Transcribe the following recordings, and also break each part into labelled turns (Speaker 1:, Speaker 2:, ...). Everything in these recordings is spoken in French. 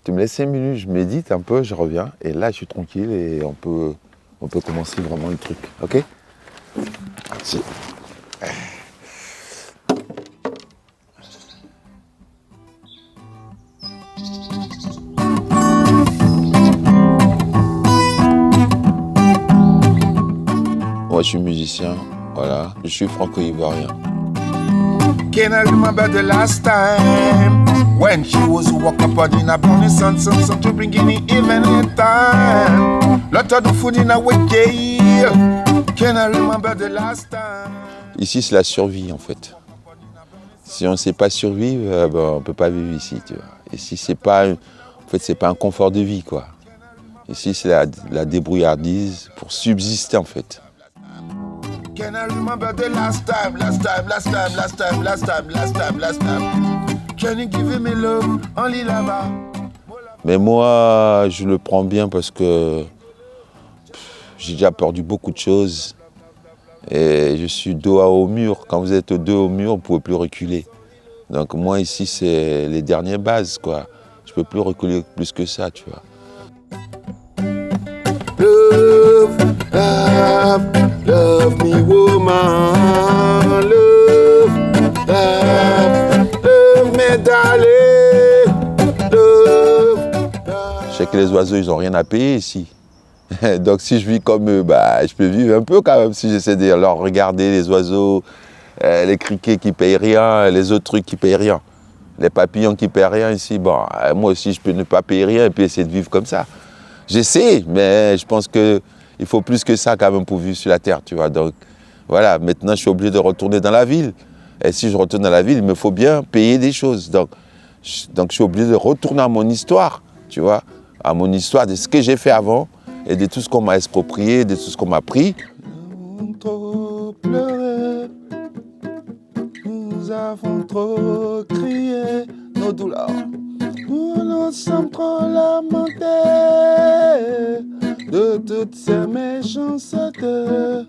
Speaker 1: Tu me laisses 5 minutes, je médite un peu, je reviens. Et là, je suis tranquille et on peut commencer vraiment le truc. Ok? Merci. Moi, je suis musicien, voilà. Je suis franco-ivoirien.
Speaker 2: Can I remember the last time when she was walk up in a brownie sun to bring in the evening time? Lot of the food in a week. Can I remember the last time?
Speaker 1: Ici, c'est la survie, en fait. Si on ne sait pas survivre, on ne peut pas vivre ici, tu vois. Ici, c'est pas un confort de vie, quoi. Ici, c'est la débrouillardise pour subsister, en fait.
Speaker 2: Can I remember the last time? Can you give me love, only là-bas?
Speaker 1: Mais moi, je le prends bien parce que j'ai déjà perdu beaucoup de choses. Et je suis dos au mur. Quand vous êtes dos au mur, vous ne pouvez plus reculer. Donc moi, ici, c'est les dernières bases, quoi. Je ne peux plus reculer plus que ça, tu vois.
Speaker 2: Love, love, love me woman. Love, love, love me darling. Love, love.
Speaker 1: Je sais que les oiseaux, ils n'ont rien à payer ici. Donc si je vis comme eux, je peux vivre un peu quand même si j'essaie de leur regarder les oiseaux, les criquets qui ne payent rien, les autres trucs qui ne payent rien. Les papillons qui ne payent rien ici, moi aussi je peux ne pas payer rien et puis essayer de vivre comme ça. J'essaie, mais je pense qu'il faut plus que ça quand même pour vivre sur la terre, tu vois. Donc voilà, maintenant je suis obligé de retourner dans la ville. Et si je retourne dans la ville, il me faut bien payer des choses. Donc je suis obligé de retourner à mon histoire, tu vois, à mon histoire de ce que j'ai fait avant et de tout ce qu'on m'a exproprié, de tout ce qu'on m'a pris.
Speaker 2: Nous avons trop pleuré, nous avons trop crié nos douleurs. Nous sommes trop lamentés de toutes ces méchancetés.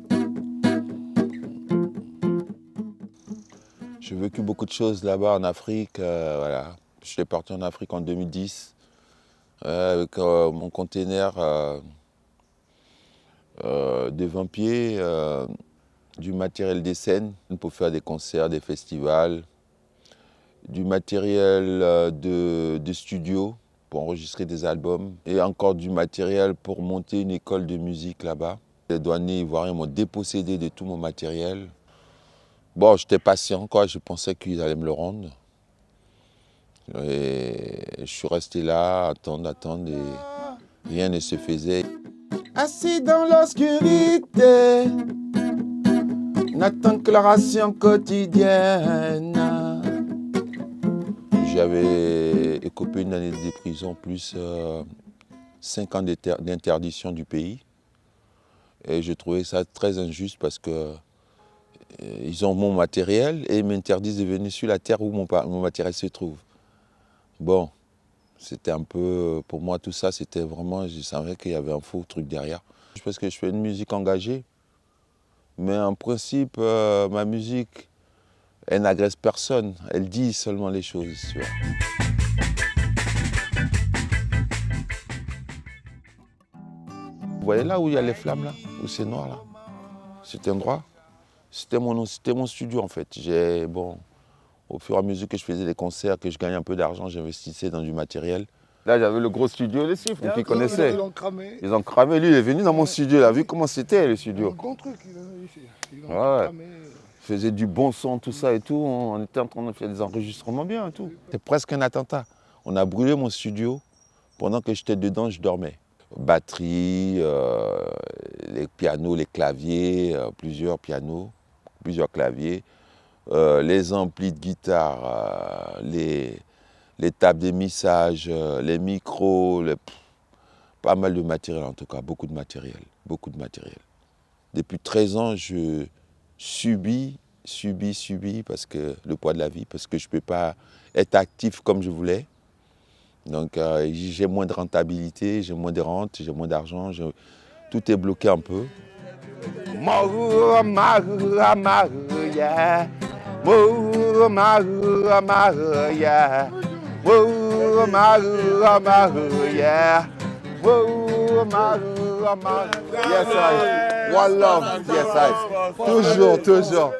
Speaker 1: J'ai vécu beaucoup de choses là-bas en Afrique. Voilà. Je suis parti en Afrique en 2010 avec mon container de 20 pieds, du matériel des scènes pour faire des concerts, des festivals, du matériel de studio pour enregistrer des albums et encore du matériel pour monter une école de musique là-bas. Les douaniers ivoiriens m'ont dépossédé de tout mon matériel. Bon, j'étais patient, quoi. Je pensais qu'ils allaient me le rendre. Et je suis resté là, attendre, et rien ne se faisait.
Speaker 2: Assis dans l'obscurité, n'attend que la ration quotidienne.
Speaker 1: J'avais écopé une année de prison plus 5 ans d'interdiction du pays. Et je trouvais ça très injuste parce que ils ont mon matériel et ils m'interdisent de venir sur la terre où mon matériel se trouve. Bon, c'était un peu, pour moi tout ça, c'était vraiment, je savais qu'il y avait un faux truc derrière. Parce que je fais une musique engagée, mais en principe, ma musique, elle n'agresse personne, elle dit seulement les choses. Tu vois. Vous voyez là où il y a les flammes, là, où c'est noir, là, cet endroit, c'était mon studio en fait. Au fur et à mesure que je faisais des concerts, que je gagnais un peu d'argent, j'investissais dans du matériel. Là, j'avais le gros studio, les chiffres, qui connaissaient.
Speaker 3: Ils ont cramé.
Speaker 1: Ils ont cramé. Lui, il est venu dans mon studio, il a vu comment c'était le studio.
Speaker 3: Un grand truc, ils ont
Speaker 1: Ouais.
Speaker 3: cramé.
Speaker 1: Il faisait du bon son, tout ça et tout. On était en train de faire des enregistrements bien et tout. C'était presque un attentat. On a brûlé mon studio. Pendant que j'étais dedans, je dormais. Batterie, les pianos, les claviers, plusieurs pianos, plusieurs claviers. Les amplis de guitare, les tables de mixage, les micros, pas mal de matériel en tout cas, beaucoup de matériel. Depuis 13 ans, je subis parce que le poids de la vie, parce que je ne peux pas être actif comme je voulais. Donc j'ai moins de rentabilité, j'ai moins de rente, j'ai moins d'argent, tout est bloqué un peu. Whoa, Maru, yeah. Whoa, Maru. Yes, I. One love, yes, I. Toujours, toujours.